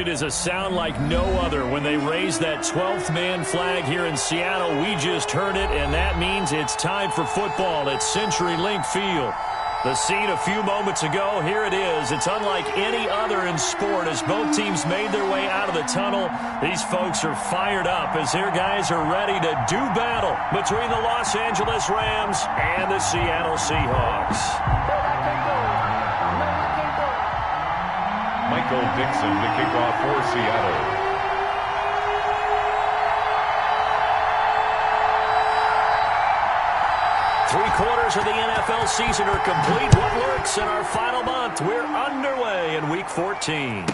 expected is a sound like no other when they raise that 12th man flag here in Seattle. We just heard it, and that means it's time for football at CenturyLink Field. The scene a few moments ago, here it is. It's unlike any other in sport as both teams made their way out of the tunnel. These folks are fired up as their guys are ready to do battle between the Los Angeles Rams and the Seattle Seahawks. Michael Dixon to kick off for Seattle. Three-quarters of the NFL season are complete. What works in our final month? We're underway in Week 14.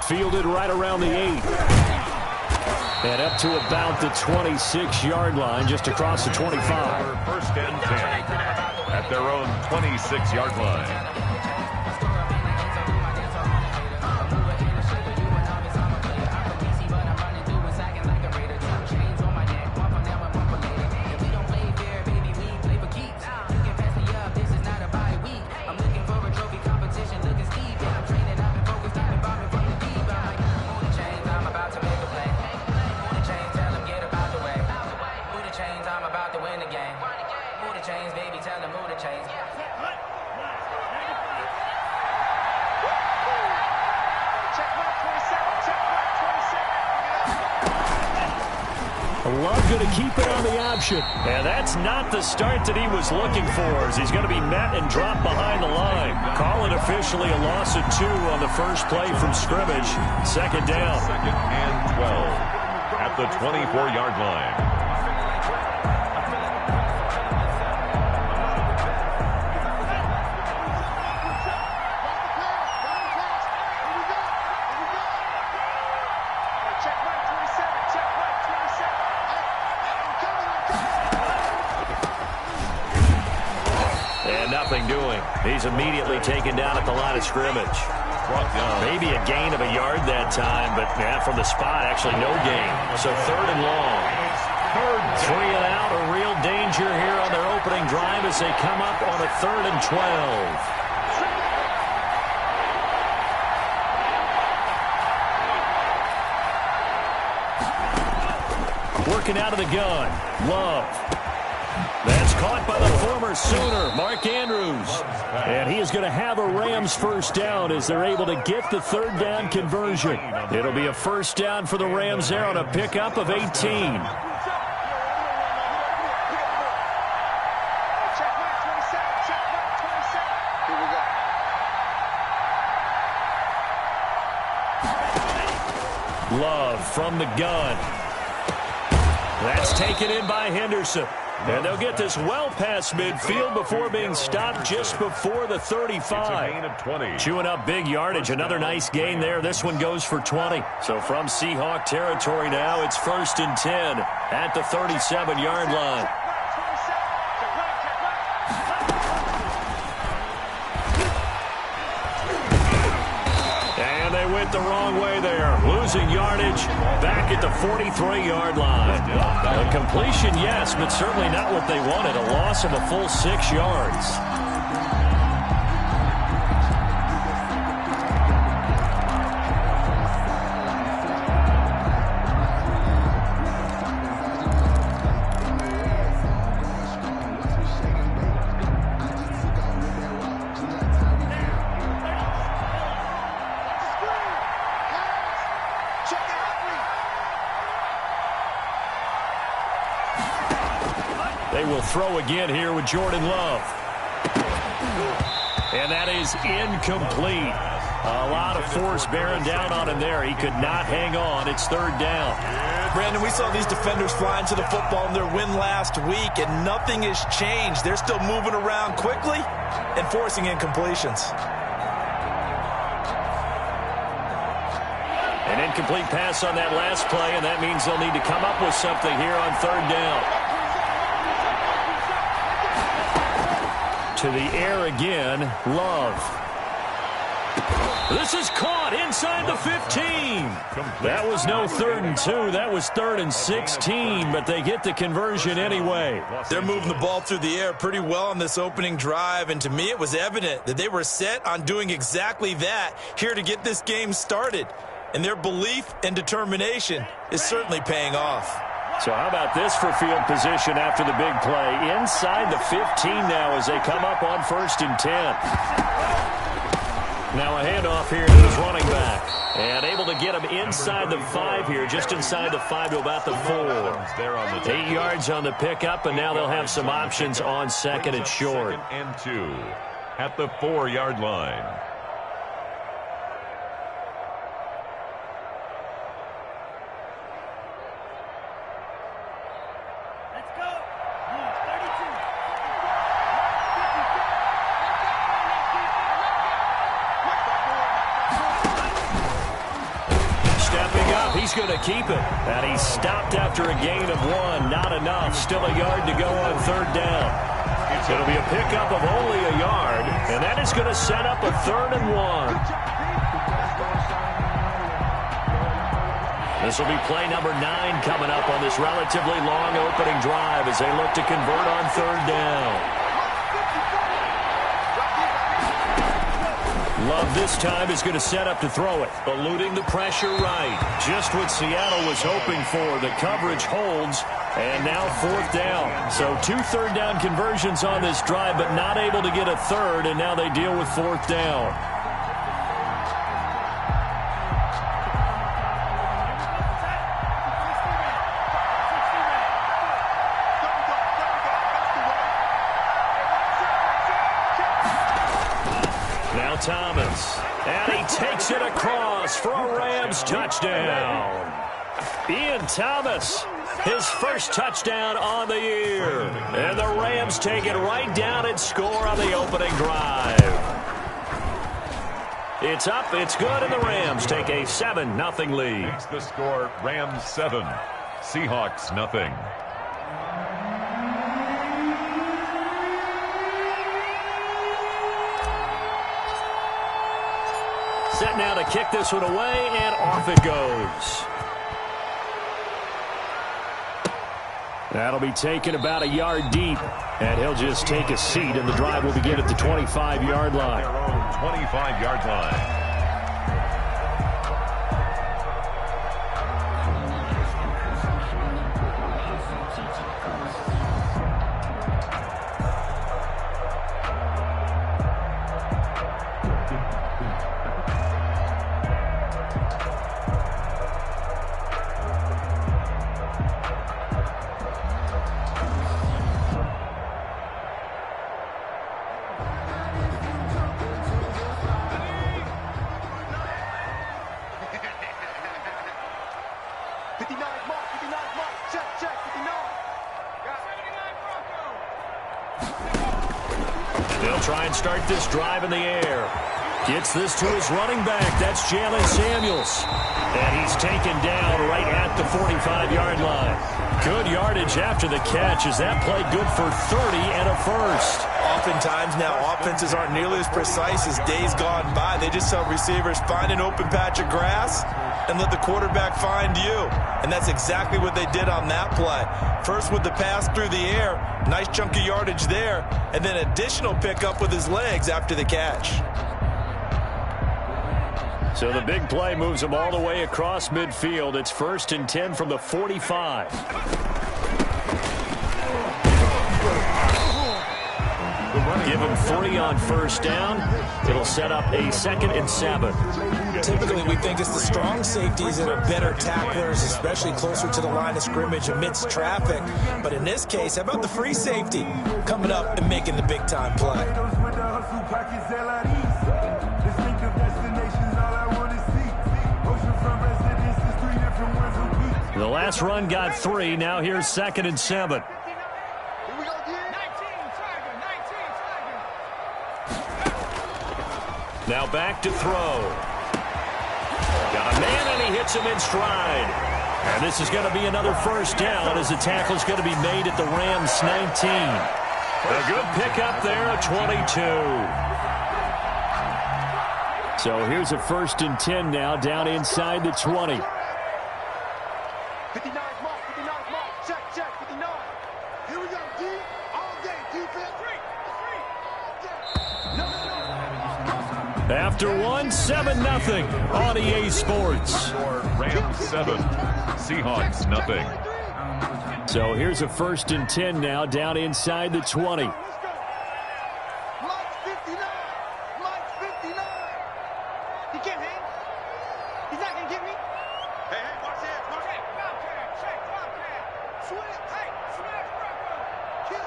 Fielded right around the 8. And up to about the 26-yard line, just across the 25. First and 10 at their own 26-yard line. Love going to keep it on the option. And that's not the start that he was looking for, as he's going to be met and dropped behind the line. Call it officially a loss of 2 on the first play from scrimmage. Second down. Second and 12 at the 24-yard line. Doing. He's immediately taken down at the line of scrimmage. Maybe a gain of a yard that time, but from the spot, actually no gain. So third and long. 3 and out, a real danger here on their opening drive as they come up on a 3rd and 12. Working out of the gun. Love. That's caught by the former Sooner, Mark Andrews. And he is going to have a Rams first down as they're able to get the 3rd down conversion. It'll be a first down for the Rams there on a pickup of 18. Love from the gun. That's taken in by Henderson. And they'll get this well past midfield before being stopped just before the 35. Chewing up big yardage. Another nice gain there. This one goes for 20. So from Seahawk territory now, it's 1st and 10 at the 37-yard line. And they went the wrong way there. Losing yardage back at the 43-yard line. A completion, yes, but certainly not what they wanted. A loss of a full 6 yards. They will throw again here with Jordan Love. And that is incomplete. A lot of force bearing down on him there. He could not hang on. It's 3rd down. Brandon, we saw these defenders flying to the football in their win last week, and nothing has changed. They're still moving around quickly and forcing incompletions. An incomplete pass on that last play, and that means they'll need to come up with something here on 3rd down. To the air again, Love. This is caught inside the 15. That was no 3rd and 2. That was 3rd and 16, but they get the conversion anyway. They're moving the ball through the air pretty well on this opening drive, and to me it was evident that they were set on doing exactly that here to get this game started. and their belief and determination is certainly paying off. So how about this for field position after the big play? Inside the 15 now as they come up on 1st and 10. Now a handoff here to his running back. And able to get him inside the 5 here, just inside the 5 to about the 4. 8 yards on the pickup, and now they'll have some options on 2nd and short. 2nd and 2 at the 4-yard line. He's going to keep it. And he stopped after a gain of 1. Not enough. Still a yard to go on 3rd down. It'll be a pickup of only a yard. And that is going to set up a 3rd and 1. This will be play number 9 coming up on this relatively long opening drive as they look to convert on 3rd down. Love this time is going to set up to throw it. Eluding the pressure right. Just what Seattle was hoping for. The coverage holds. And now 4th down. So 2 3rd down conversions on this drive, but not able to get a 3rd, and now they deal with 4th down. Thomas, and he takes it across for a Rams touchdown. Ian Thomas, his first touchdown on the year. And the Rams take it right down and score on the opening drive. It's up, it's good, and the Rams take a 7-0 lead. Makes the score Rams 7, Seahawks nothing. Set now to kick this one away, and off it goes. That'll be taken about a yard deep, and he'll just take a seat, and the drive will begin at the 25-yard line. Their own 25-yard line. They'll try and start this drive in the air. Gets this to his running back. That's Jalen Samuels. And he's taken down right at the 45-yard line. Good yardage after the catch. Is that play good for 30 and a first? Oftentimes now offenses aren't nearly as precise as days gone by. They just tell receivers, find an open patch of grass and let the quarterback find you. And that's exactly what they did on that play. First with the pass through the air, nice chunk of yardage there, and then additional pickup with his legs after the catch. So the big play moves him all the way across midfield. It's 1st and 10 from the 45. Give him 3 on 1st down. It'll set up a 2nd and 7. Typically, we think it's the strong safeties that are better tacklers, especially closer to the line of scrimmage amidst traffic. But in this case, how about the free safety coming up and making the big-time play? The last run got 3. Now here's 2nd and 7. Now back to throw. Got a man, and he hits him in stride. And this is going to be another 1st down as the tackle is going to be made at the Rams 19. A good pickup there at 22. So here's a 1st and 10 now down inside the 20. 59 mark, 59 mark, check, 59. Here we go, D, all day, defense. Three. No. After one, 7-0 on EA Sports. Rams 7, Seahawks nothing. So here's a 1st and 10 now, down inside the 20. Mike's 59. Mike's 59. He can't hang. He's not going to get me. Hey, watch that. Watch that. Check, switch. Hey, smash, kill.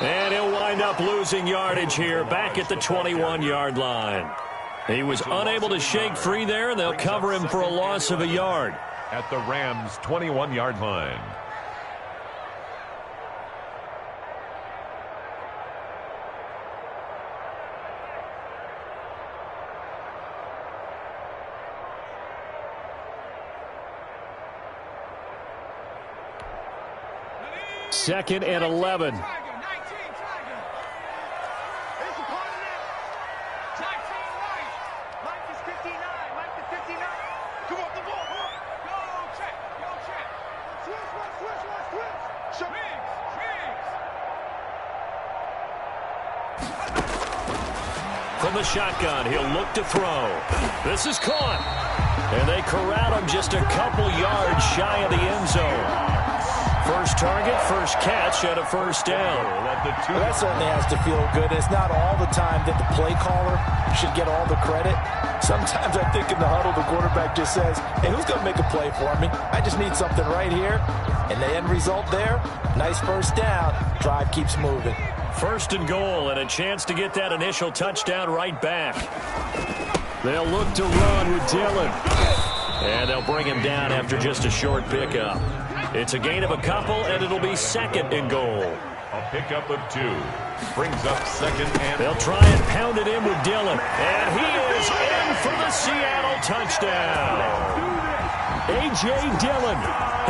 And he'll wind up losing yardage here, back at the 21-yard line. He was unable to shake free there, and they'll cover him for a loss of a yard. At the Rams' 21-yard line. Second and 11. From the shotgun, he'll look to throw. This is caught. And they corral him just a couple yards shy of the end zone. First target, first catch, and a first down. Well, that certainly has to feel good. It's not all the time that the play caller should get all the credit. Sometimes I think in the huddle, the quarterback just says, hey, who's going to make a play for me? I just need something right here. And the end result there, nice first down. Drive keeps moving. First and goal, and a chance to get that initial touchdown right back. They'll look to run with Dillon. And they'll bring him down after just a short pickup. It's a gain of a couple, and it'll be second and goal. A pickup of 2. Brings up second and... They'll try and pound it in with Dillon. And he is in for the Seattle touchdown. A.J. Dillon,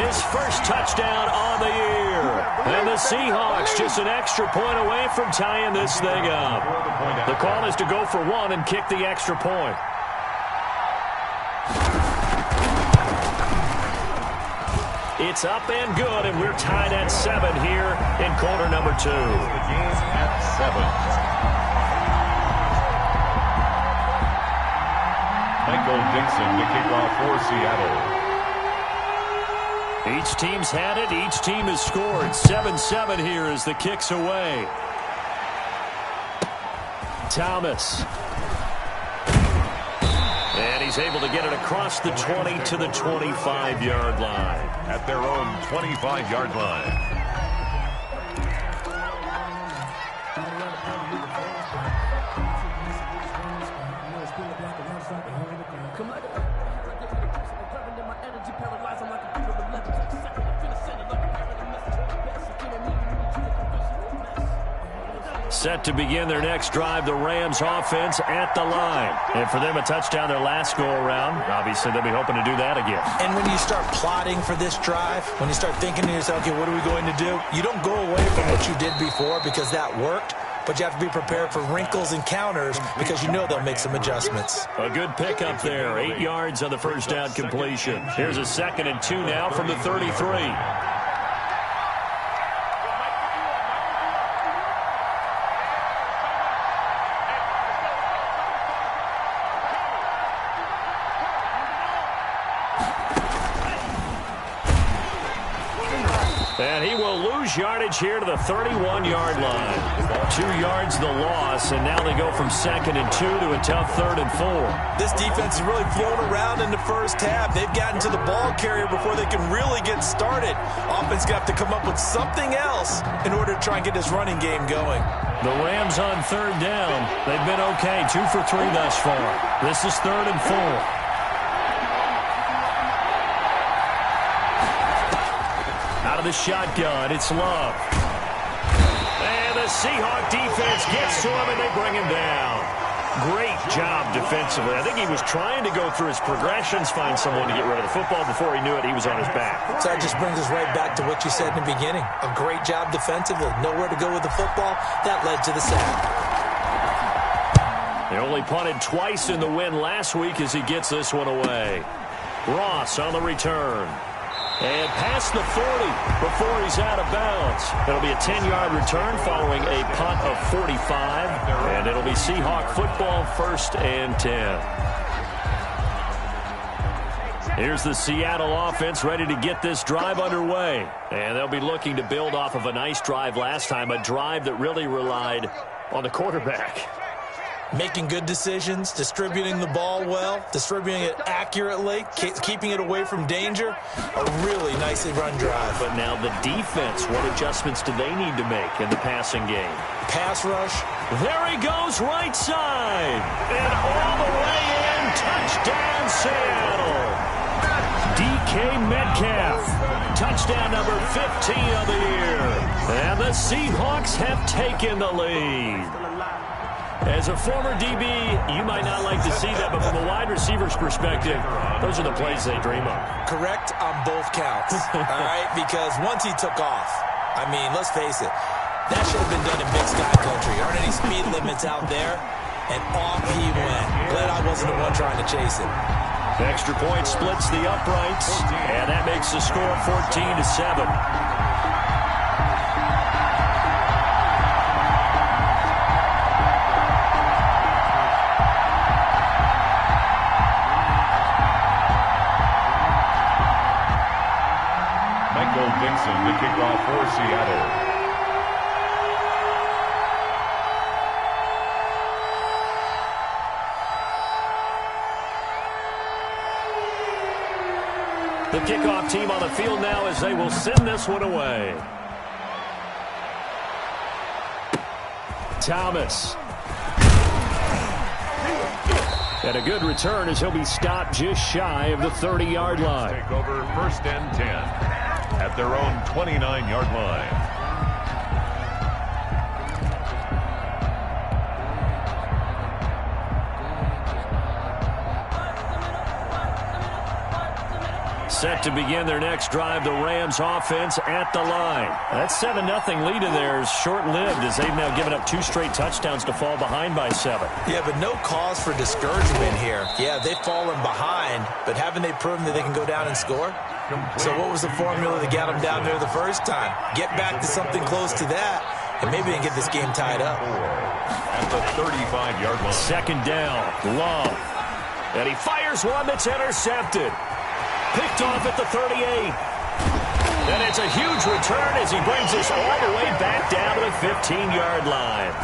his first touchdown on the year. And the Seahawks just an extra point away from tying this thing up. The call is to go for one and kick the extra point. It's up and good, and we're tied at 7 here in quarter number 2. The game at 7. Michael Dixon to kick off for Seattle. Each team's had it. Each team has scored. 7-7 here as the kick's away. Thomas. And he's able to get it across the 20 to the 25-yard line. At their own 25-yard line. Set to begin their next drive, the Rams offense at the line. And for them, a touchdown their last go-around. Obviously, they'll be hoping to do that again. And when you start plotting for this drive, when you start thinking to yourself, okay, what are we going to do? You don't go away from what you did before because that worked, but you have to be prepared for wrinkles and counters because you know they'll make some adjustments. A good pickup there, 8 yards on the first down completion. Here's a 2nd and 2 now from the 33. And he will lose yardage here to the 31-yard line. 2 yards the loss, and now they go from 2nd and 2 to a tough 3rd and 4. This defense has really flown around in the first half. They've gotten to the ball carrier before they can really get started. Offense got to come up with something else in order to try and get this running game going. The Rams on 3rd down. They've been okay, 2 for 3 thus far. This is 3rd and 4. Out of the shotgun, it's Love. And the Seahawk defense gets to him, and they bring him down. Great job defensively. I think he was trying to go through his progressions, find someone to get rid of the football. Before he knew it, he was on his back. So that just brings us right back to what you said in the beginning. A great job defensively. Nowhere to go with the football. That led to the sack. They only punted twice in the win last week as he gets this one away. Ross on the return. And past the 40 before he's out of bounds. It'll be a 10-yard return following a punt of 45. And it'll be Seahawk football, 1st and 10. Here's the Seattle offense ready to get this drive underway. And they'll be looking to build off of a nice drive last time, a drive that really relied on the quarterback. Making good decisions, distributing the ball well, distributing it accurately, keeping it away from danger. A really nicely run drive. But now the defense, what adjustments do they need to make in the passing game? Pass rush. There he goes, right side. And all the way in, touchdown Seattle. DK Metcalf, touchdown number 15 of the year. And the Seahawks have taken the lead. As a former DB, you might not like to see that, but from a wide receiver's perspective, those are the plays they dream of. Correct on both counts, all right? Because once he took off, I mean, let's face it, that should have been done in Big Sky country. There aren't any speed limits out there, and off he went. Glad I wasn't the one trying to chase him. The extra point splits the uprights, and that makes the score 14-7. Dixon, the kickoff for Seattle. The kickoff team on the field now as they will send this one away. Thomas. And a good return as he'll be stopped just shy of the 30-yard line. Take over 1st and 10. At their own 29-yard line. Set to begin their next drive, the Rams offense at the line. That 7-0 lead of theirs short-lived as they've now given up 2 straight touchdowns to fall behind by 7. Yeah, but no cause for discouragement here. Yeah, they've fallen behind, but haven't they proven that they can go down and score? So what was the formula that got them down there the first time? Get back to something close to that, and maybe they can get this game tied up. At the 35-yard line. 2nd down, Love. And he fires one that's intercepted. Picked off at the 38. And it's a huge return as he brings us all the way back down to the 15-yard line.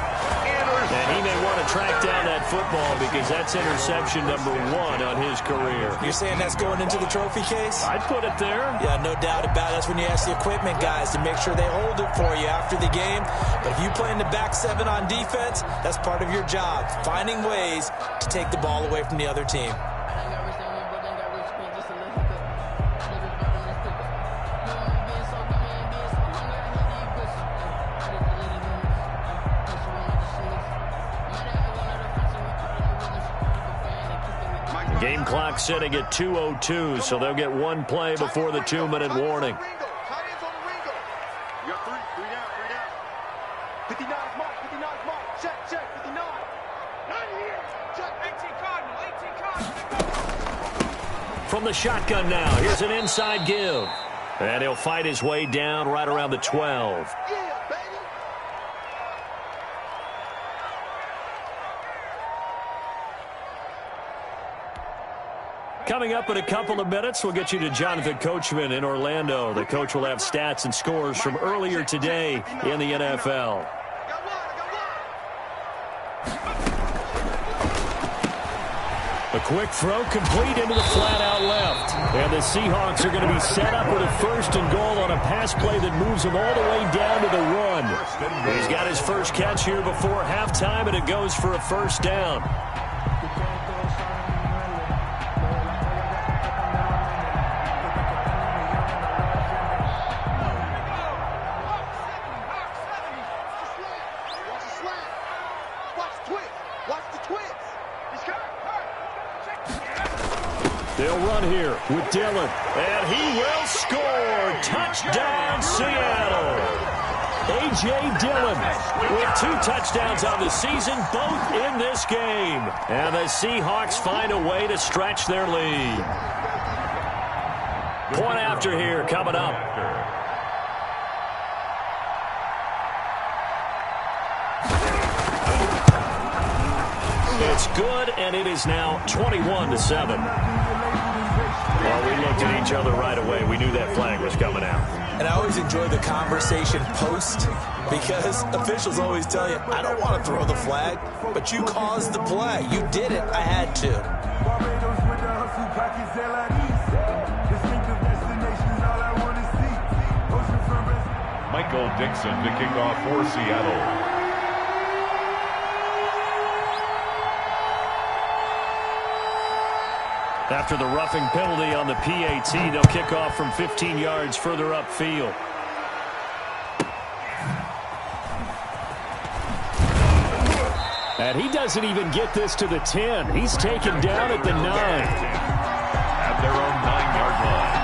And he may want to track down that football because that's interception number 1 on his career. You're saying that's going into the trophy case? I'd put it there. Yeah, no doubt about it. That's when you ask the equipment guys to make sure they hold it for you after the game. But if you play in the back 7 on defense, that's part of your job, finding ways to take the ball away from the other team. Game clock sitting at 2:02, so they'll get 1 play before the 2-minute warning. You got 3 down. 59 mark, 59 mark. Check, 59. 90 here. Check, 18 Cardinal. From the shotgun now, here's an inside give. And he'll fight his way down right around the 12. Yeah, baby. Coming up in a couple of minutes, we'll get you to Jonathan Coachman in Orlando. The coach will have stats and scores from earlier today in the NFL. A quick throw complete into the flat out left. And the Seahawks are going to be set up with a 1st and goal on a pass play that moves him all the way down to the run. He's got his first catch here before halftime, and it goes for a 1st down. They'll run here with Dillon, and he will score. Touchdown, Seattle. A.J. Dillon with 2 touchdowns on the season, both in this game. And the Seahawks find a way to stretch their lead. Point after here coming up. It's good, and it is now 21-7. Well, we looked at each other right away. We knew that flag was coming out. And I always enjoy the conversation post because officials always tell you, I don't want to throw the flag, but you caused the play. You did it. I had to. Michael Dixon to kick off for Seattle. After the roughing penalty on the PAT, they'll kick off from 15 yards further upfield. And he doesn't even get this to the 10. He's taken down at the 9. At their own 9-yard line.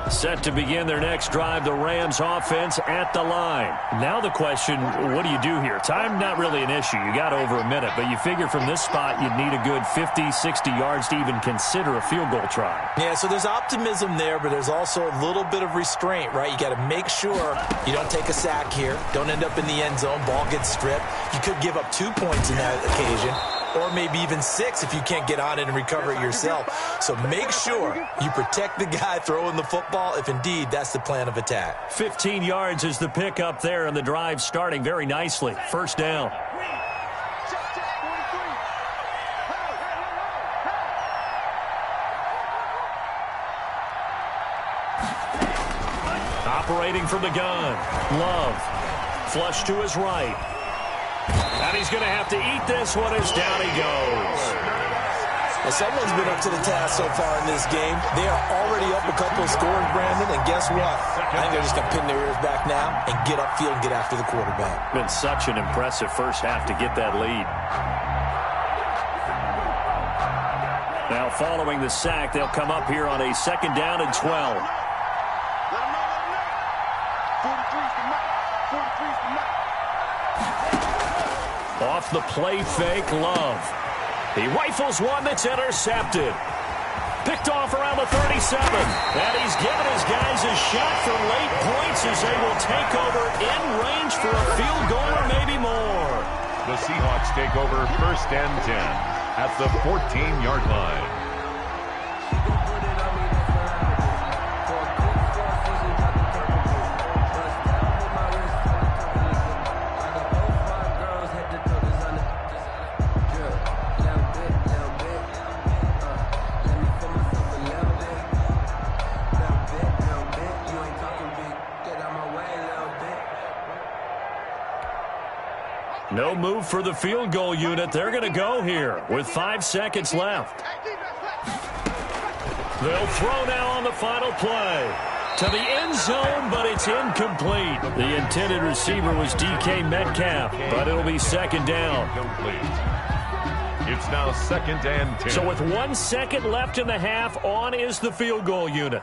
Set to begin their next drive, the Rams offense at the line. Now the question, what do you do here? Time not really an issue. You got over a minute, but you figure from this spot you'd need a good 50, 60 yards to even consider a field goal try. Yeah, so there's optimism there, but there's also a little bit of restraint, right? You got to make sure you don't take a sack here. Don't end up in the end zone. Ball gets stripped. You could give up 2 points in that occasion, or maybe even 6 if you can't get on it and recover it yourself. So make sure you protect the guy throwing the football if indeed that's the plan of attack. 15 yards is the pick up there, and the drive starting very nicely. First down. Operating from the gun. Love. Flush to his right. And he's going to have to eat this one as down he goes. Well, someone's been up to the task so far in this game. They are already up a couple of scores, Brandon, and guess what? I think they're just going to pin their ears back now and get upfield and get after the quarterback. Been such an impressive first half to get that lead. Now following the sack, they'll come up here on a 2nd down and 12. Off the play fake, Love. He rifles one that's intercepted. Picked off around the 37. And he's given his guys a shot for late points as they will take over in range for a field goal or maybe more. The Seahawks take over 1st and 10 at the 14-yard line. No move for the field goal unit. They're going to go here with 5 seconds left. They'll throw now on the final play. To the end zone, but it's incomplete. The intended receiver was DK Metcalf, but it'll be 2nd down. It's now 2nd and 10. So with 1 second left in the half, on is the field goal unit.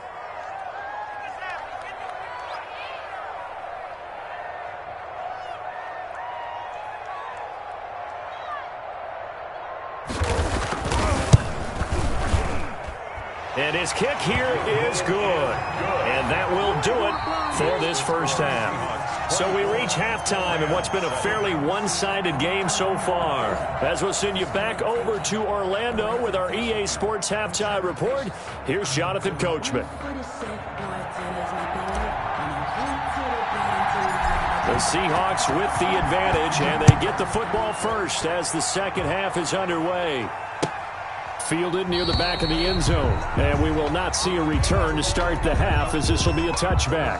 And his kick here is good. And that will do it for this first half. So we reach halftime in what's been a fairly one-sided game so far. As we'll send you back over to Orlando with our EA Sports Halftime Report, here's Jonathan Coachman. The Seahawks with the advantage, and they get the football first as the second half is underway. Fielded near the back of the end zone. And we will not see a return to start the half as this will be a touchback.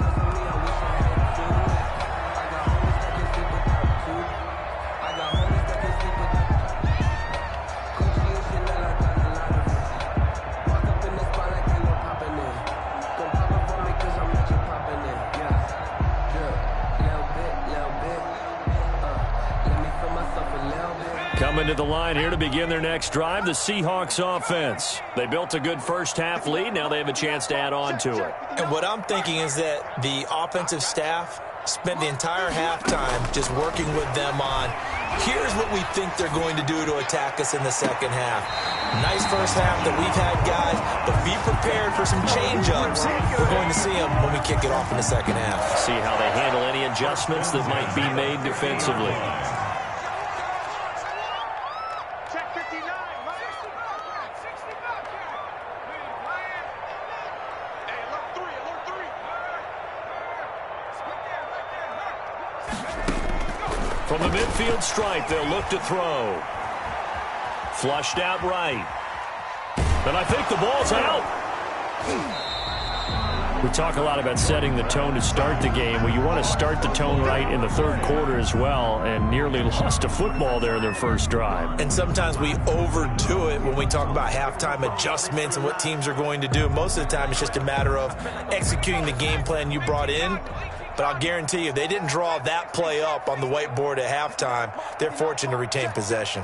Coming to the line here to begin their next drive, the Seahawks offense. They built a good first-half lead. Now they have a chance to add on to it. And what I'm thinking is that the offensive staff spent the entire halftime just working with them on, here's what we think they're going to do to attack us in the second half. Nice first half that we've had, guys, but be prepared for some change-ups. We're going to see them when we kick it off in the second half. See how they handle any adjustments that might be made defensively. From the midfield stripe, they'll look to throw. Flushed out right. And I think the ball's out. We talk a lot about setting the tone to start the game. Well, you want to start the tone right in the third quarter as well, and nearly lost a football there in their first drive. And sometimes we overdo it when we talk about halftime adjustments and what teams are going to do. Most of the time, it's just a matter of executing the game plan you brought in. But I'll guarantee you, they didn't draw that play up on the whiteboard at halftime. They're fortunate to retain possession.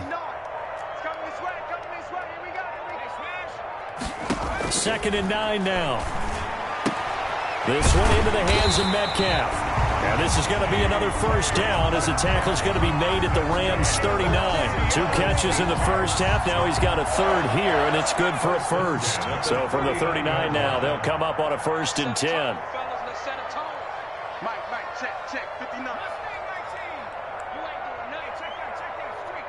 Second and 9 now. This one into the hands of Metcalf. And this is going to be another first down as the tackle's going to be made at the Rams' 39. 2 catches in the first half. Now he's got a third here, and it's good for a first. So from the 39 now, they'll come up on a 1st and 10. Check, 59. You ain't doing nothing. Check that, street.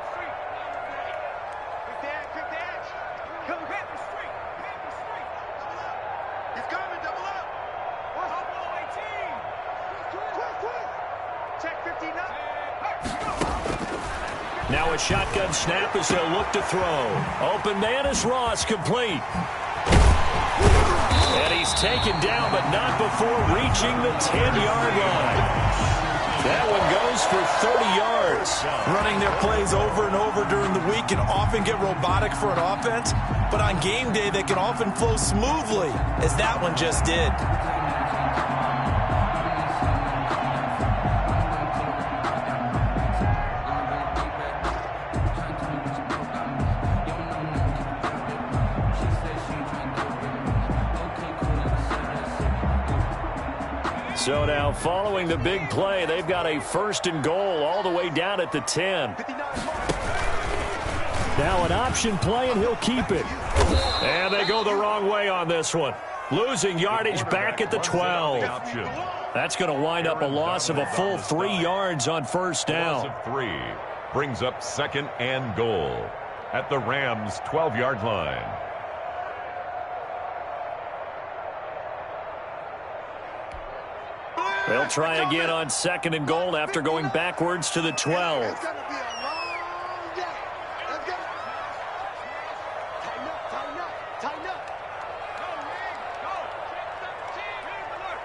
Quick dash. Come hit the street. He's coming, double up. Double 18. Check 59. Now a shotgun snap as they'll look to throw. Open man is Ross, complete. And he's taken down, but not before reaching the 10-yard line. That one goes for 30 yards. Running their plays over and over during the week can often get robotic for an offense, but on game day they can often flow smoothly, as that one just did. So now, following the big play, they've got a 1st and goal all the way down at the 10. Now an option play, and he'll keep it. And they go the wrong way on this one. Losing yardage back at the 12. That's going to wind up a loss of a full 3 yards on first down. Loss of 3 brings up 2nd and goal at the Rams' 12-yard line. They'll try again on 2nd and goal after going backwards to the 12. It's going to be a long day. Let's go. Tighten up. Go, man. Go. Check 17. Alert.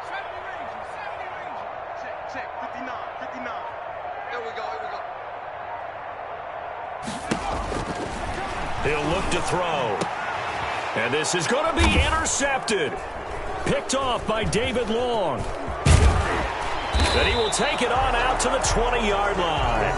70 Ranger. Check. 59. Here we go. He'll look to throw. And this is going to be intercepted. Picked off by David Long. And he will take it on out to the 20-yard line.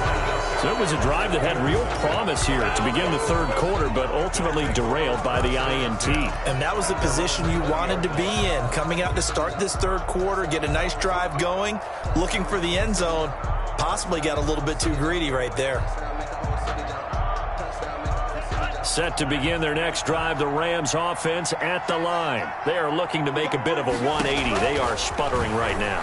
So it was a drive that had real promise here to begin the third quarter, but ultimately derailed by the INT. And that was the position you wanted to be in. Coming out to start this third quarter, get a nice drive going, looking for the end zone. Possibly got a little bit too greedy right there. Set to begin their next drive, the Rams offense at the line. They are looking to make a bit of a 180. They are sputtering right now.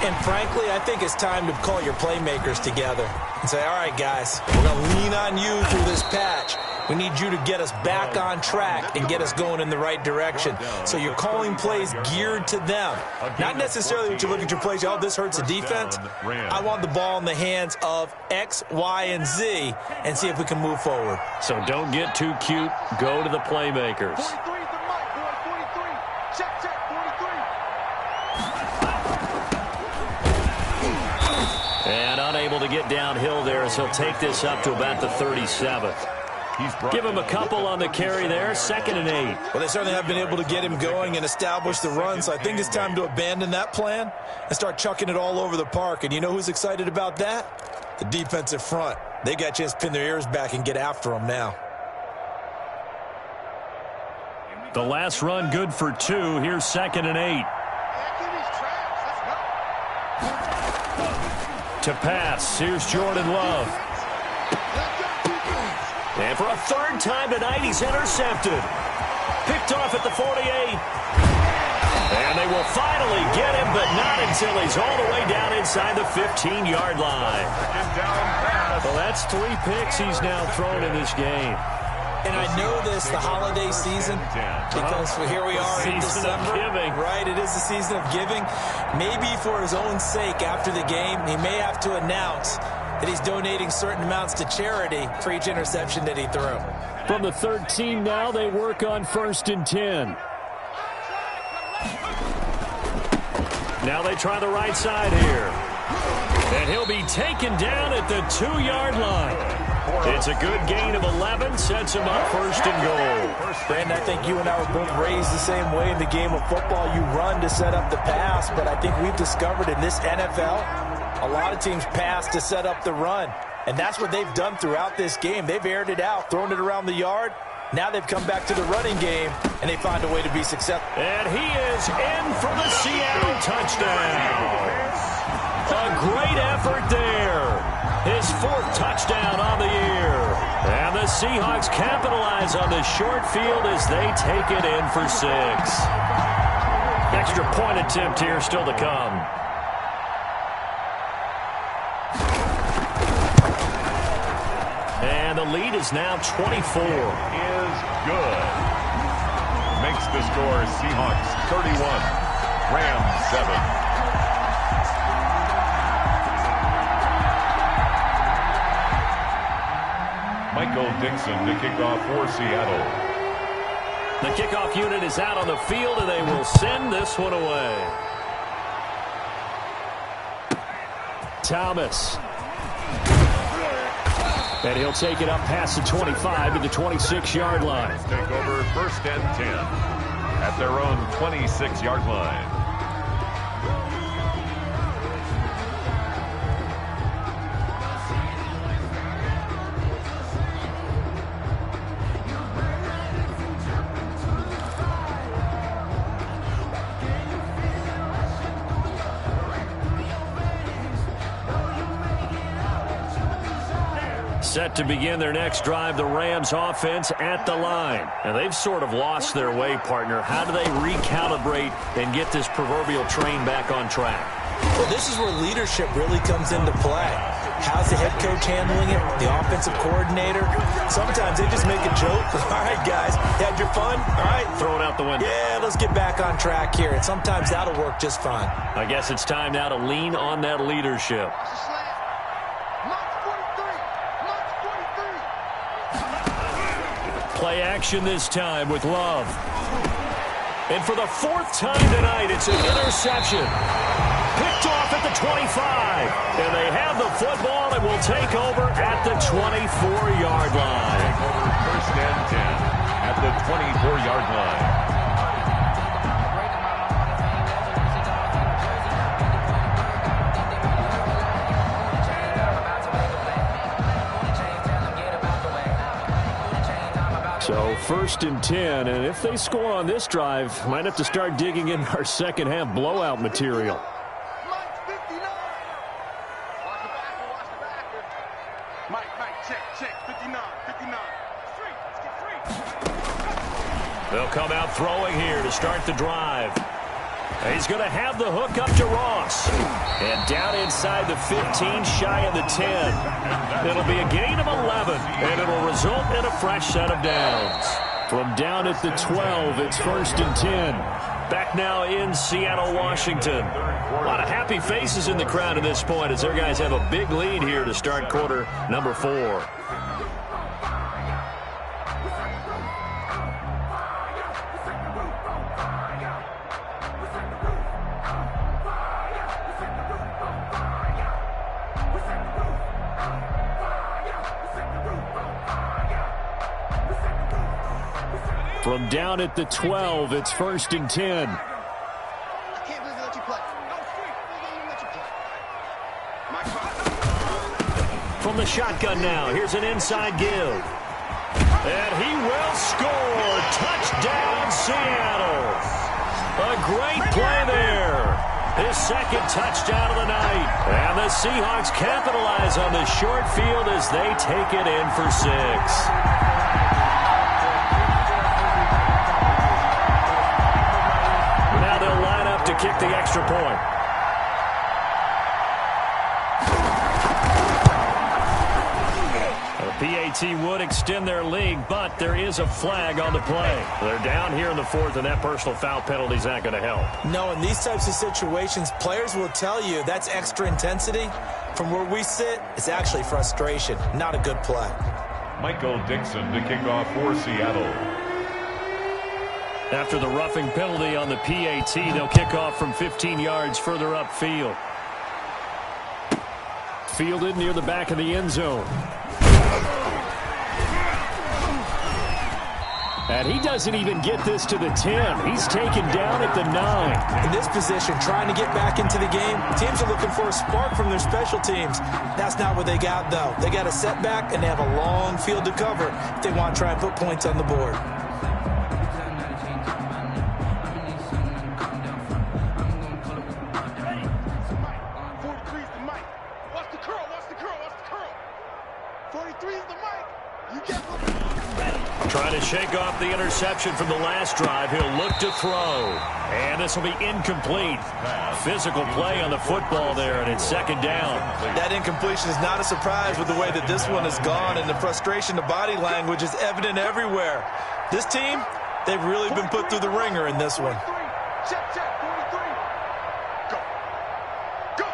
And frankly, I think it's time to call your playmakers together and say, all right, guys, we're going to lean on you through this patch. We need you to get us back on track and get us going in the right direction. So you're calling plays geared to them. Not necessarily that you look at your plays, oh, this hurts the defense. I want the ball in the hands of X, Y, and Z and see if we can move forward. So don't get too cute. Go to the playmakers. 43 is the mic, boy. 43. Check, 43. And unable to get downhill there as he'll take this up to about the 37th. Give him a couple on the carry there, 2nd and 8. Well, they certainly have been able to get him going and establish the run, so I think it's time to abandon that plan and start chucking it all over the park. And you know who's excited about that? The defensive front. They got a chance to pin their ears back and get after him now. The last run good for 2. Here's 2nd and 8. To pass, here's Jordan Love. And for a 3rd time tonight, he's intercepted. Picked off at the 48. And they will finally get him, but not until he's all the way down inside the 15-yard line. Well, that's 3 picks he's now thrown in this game. And I know this, the holiday season, because here we are in December. Right, it is the season of giving. Maybe for his own sake, after the game, he may have to announce that he's donating certain amounts to charity for each interception that he threw. From the 13 now, they work on 1st and 10. Now they try the right side here. And he'll be taken down at the 2-yard line. It's a good gain of 11, sets him up 1st and goal. Brandon, I think you and I were both raised the same way in the game of football. You run to set up the pass, but I think we've discovered in this NFL, a lot of teams pass to set up the run. And that's what they've done throughout this game. They've aired it out, thrown it around the yard. Now they've come back to the running game, and they find a way to be successful. And he is in for the Seattle touchdown. A great effort there. His 4th touchdown on the year. And the Seahawks capitalize on the short field as they take it in for 6. Extra point attempt here still to come. And the lead is now 24. Is good. Makes the score Seahawks 31, Rams 7. Michael Dixon to kick off for Seattle. The kickoff unit is out on the field, and they will send this one away. Thomas. And he'll take it up past the 25 to the 26-yard line. Take over 1st and 10 at their own 26-yard line. Set to begin their next drive, the Rams offense at the line. And they've sort of lost their way, partner. How do they recalibrate and get this proverbial train back on track? Well, this is where leadership really comes into play. How's the head coach handling it? The offensive coordinator? Sometimes they just make a joke. All right, guys, had your fun? All right. Throw it out the window. Yeah, let's get back on track here. And sometimes that'll work just fine. I guess it's time now to lean on that leadership. Play action this time with Love. And for the 4th time tonight, it's an interception. Picked off at the 25. And they have the football and will take over at the 24-yard line. 1st and 10 at the 24-yard line. So 1st and 10, and if they score on this drive, might have to start digging in our second half blowout material. They'll come out throwing here to start the drive. He's going to have the hook up to Ross. And down inside the 15, shy of the 10. It'll be a gain of 11, and it'll result in a fresh set of downs. From down at the 12, it's 1st and 10. Back now in Seattle, Washington. A lot of happy faces in the crowd at this point as their guys have a big lead here to start quarter number 4. From down at the 12, it's 1st and 10. I can't believe they let you play. No, street. They didn't let you play. From the shotgun now, here's an inside give. And he will score. Touchdown, Seattle. A great play there. His second touchdown of the night. And the Seahawks capitalize on the short field as they take it in for 6. Now they'll line up to kick the extra point. PAT would extend their lead, but there is a flag on the play. They're down here in the 4th, and that personal foul penalty is not going to help. No, in these types of situations, players will tell you that's extra intensity. From where we sit, it's actually frustration, not a good play. Michael Dixon to kick off for Seattle. After the roughing penalty on the PAT, they'll kick off from 15 yards further upfield. Fielded near the back of the end zone. And he doesn't even get this to the 10. He's taken down at the 9. In this position, trying to get back into the game, teams are looking for a spark from their special teams. That's not what they got, though. They got a setback, and they have a long field to cover if they want to try and put points on the board. Trying to shake off the interception from the last drive. He'll look to throw. And this will be incomplete. Physical play on the football there, and it's 2nd down. That incompletion is not a surprise with the way that this one has gone, and the frustration, the body language is evident everywhere. This team, they've really been put through the ringer in this one. Check, 43. Go. Go.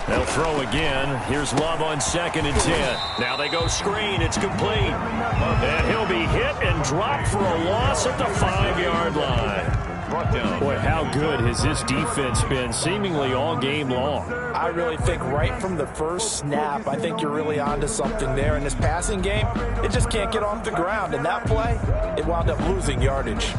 They'll throw again. Here's Love on 2nd and 10. Now they go screen. It's complete. And he'll be hit and dropped for a loss at the 5-yard line. Boy, how good has this defense been seemingly all game long? I really think right from the first snap, I think you're really onto something there. In this passing game, it just can't get off the ground. In that play, it wound up losing yardage.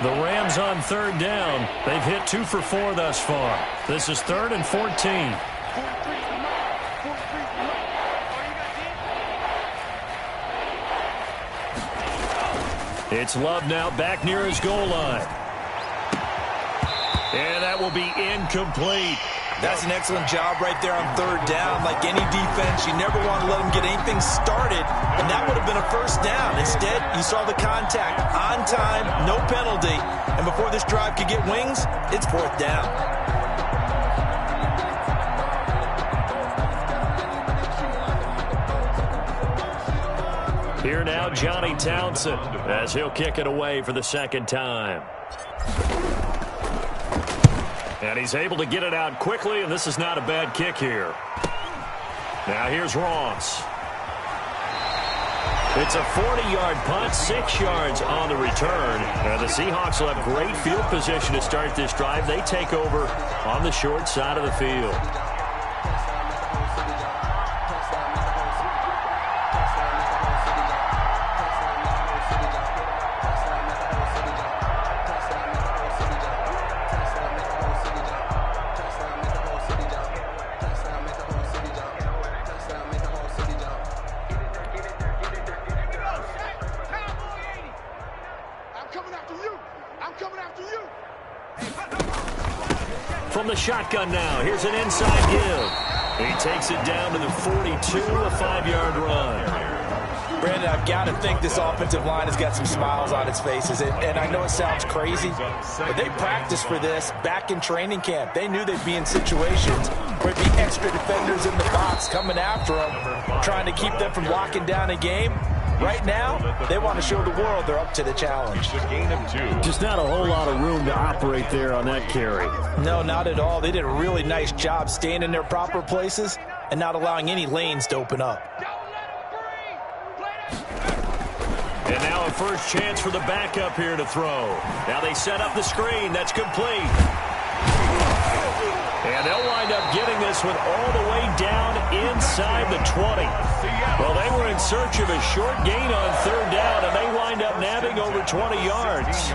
The Rams on 3rd down. They've hit 2 for 4 thus far. This is 3rd and 14. It's Love now back near his goal line. And that will be incomplete. That's an excellent job right there on 3rd down. Like any defense, you never want to let them get anything started, and that would have been a 1st down. Instead, you saw the contact on time, no penalty, and before this drive could get wings, it's 4th down. Here now, Johnny Townsend, as he'll kick it away for the 2nd time. And he's able to get it out quickly, and this is not a bad kick here. Now here's Ross. It's a 40-yard punt, 6 yards on the return. And the Seahawks will have great field position to start this drive. They take over on the short side of the field. From the shotgun now, here's an inside give. He takes it down to the 42, a 5-yard run. Brandon, I've got to think this offensive line has got some smiles on its faces. And I know it sounds crazy, but they practiced for this back in training camp. They knew they'd be in situations where there'd be extra defenders in the box coming after them, trying to keep them from locking down a game. Right now, they want to show the world they're up to the challenge. Just not a whole lot of room to operate there on that carry. No, not at all. They did a really nice job staying in their proper places and not allowing any lanes to open up. And now a first chance for the backup here to throw. Now they set up the screen. That's complete. And they'll wind up getting this one all the way down inside the 20. Well, they were in search of a short gain on third down, and they wind up nabbing over 20 yards.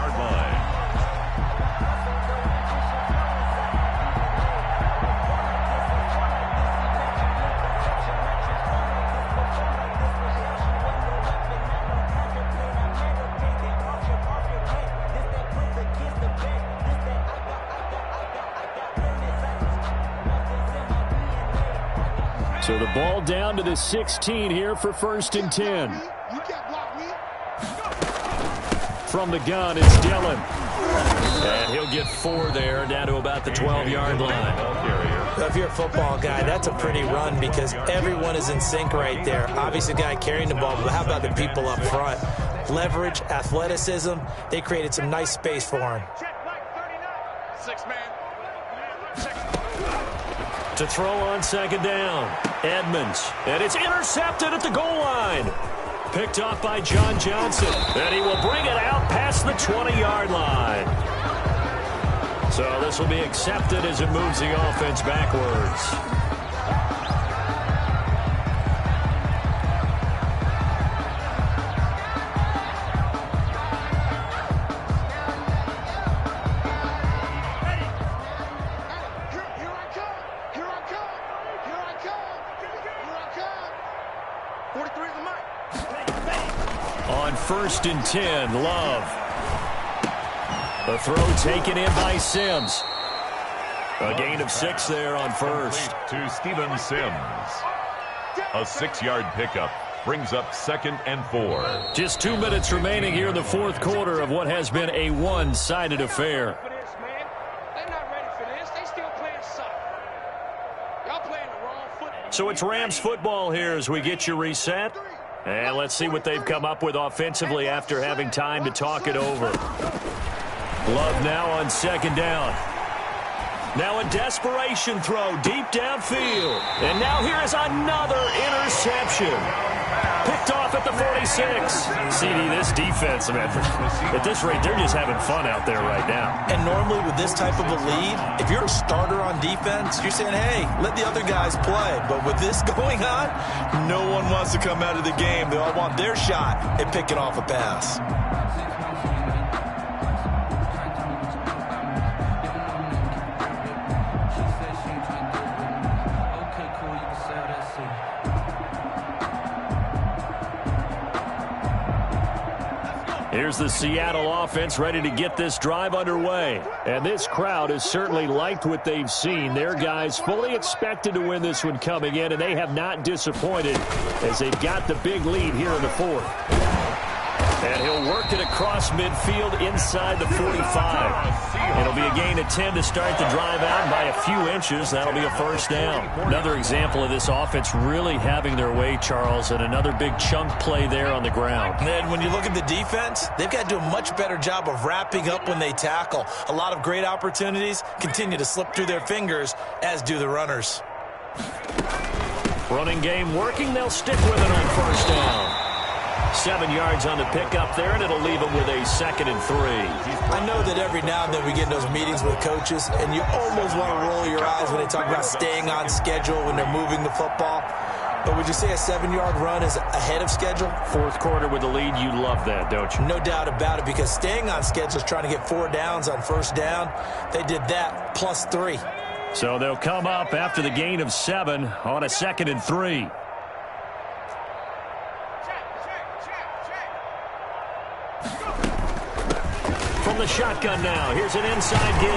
So the ball down to the 16 here for 1st and 10. From the gun, it's Dillon. And he'll get 4 there, down to about the 12-yard line. If you're a football guy, that's a pretty run because everyone is in sync right there. Obviously, the guy carrying the ball, but how about the people up front? Leverage, athleticism, they created some nice space for him. To throw on 2nd down, Edmonds. And it's intercepted at the goal line. Picked off by John Johnson. And he will bring it out past the 20-yard line. So this will be accepted as it moves the offense backwards. On 1st and 10, Love. The throw taken in by Sims. A gain of 6 there on first. To Steven Sims. A 6-yard pickup brings up 2nd and 4. Just 2 minutes remaining here in the 4th quarter of what has been a one-sided affair. So it's Rams football here as we get you reset. And let's see what they've come up with offensively after having time to talk it over. Love now on 2nd down. Now a desperation throw deep downfield. And now here is another interception. Picked off at the 46. CD, this defense, man, at this rate, they're just having fun out there right now. And normally with this type of a lead, if you're a starter on defense, you're saying, hey, let the other guys play. But with this going on, no one wants to come out of the game. They all want their shot at picking off a pass. Here's the Seattle offense ready to get this drive underway. And this crowd has certainly liked what they've seen. Their guys fully expected to win this one coming in, and they have not disappointed as they've got the big lead here in the 4th. And he'll work it across midfield inside the 45. It'll be a gain of 10 to start the drive out by a few inches. That'll be a 1st down. Another example of this offense really having their way, Charles, and another big chunk play there on the ground. And when you look at the defense, they've got to do a much better job of wrapping up when they tackle. A lot of great opportunities continue to slip through their fingers, as do the runners. Running game working. They'll stick with it on 1st down. 7 yards on the pickup there, and it'll leave them with a 2nd and 3. I know that every now and then we get in those meetings with coaches, and you almost want to roll your eyes when they talk about staying on schedule when they're moving the football. But would you say a 7-yard run is ahead of schedule? 4th quarter with the lead, you love that, don't you? No doubt about it, because staying on schedule is trying to get 4 downs on 1st down. They did that plus 3. So they'll come up after the gain of 7 on a 2nd and 3. From the shotgun now, here's an inside give.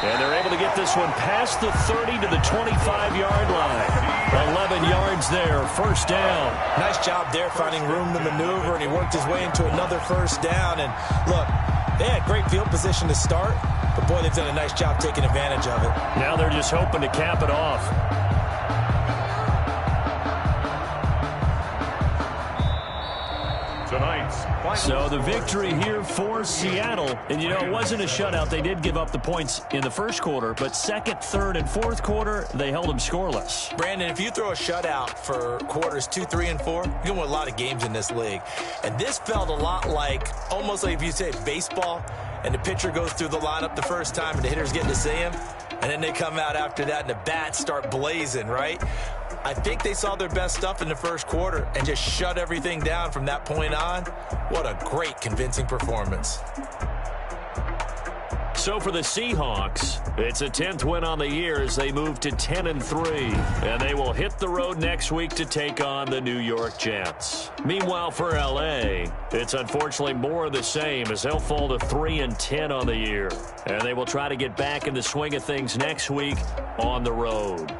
And they're able to get this one past the 30 to the 25-yard line. 11 yards there, 1st down. Nice job there finding room to maneuver, and he worked his way into another 1st down. And look, they had great field position to start, but boy, they've done a nice job taking advantage of it. Now they're just hoping to cap it off. Tonight's So the victory here for Seattle. And, you know, it wasn't a shutout. They did give up the points in the first quarter, but second, third, and fourth quarter, they held them scoreless. Brandon, if you throw a shutout for quarters 2, 3, and 4, you're going to win a lot of games in this league. And this felt a lot like, almost like if you say baseball, and the pitcher goes through the lineup the first time and the hitters get to see him, and then they come out after that and the bats start blazing, right? I think they saw their best stuff in the first quarter and just shut everything down from that point on. What a great, convincing performance. So for the Seahawks, it's a 10th win on the year as they move to 10-3. And they will hit the road next week to take on the New York Jets. Meanwhile, for L.A., it's unfortunately more of the same as they'll fall to 3-10 on the year. And they will try to get back in the swing of things next week on the road.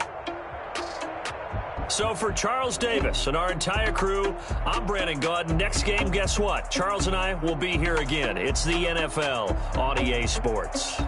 So for Charles Davis and our entire crew, I'm Brandon Gaudin. Next game, guess what? Charles and I will be here again. It's the NFL on EA Sports.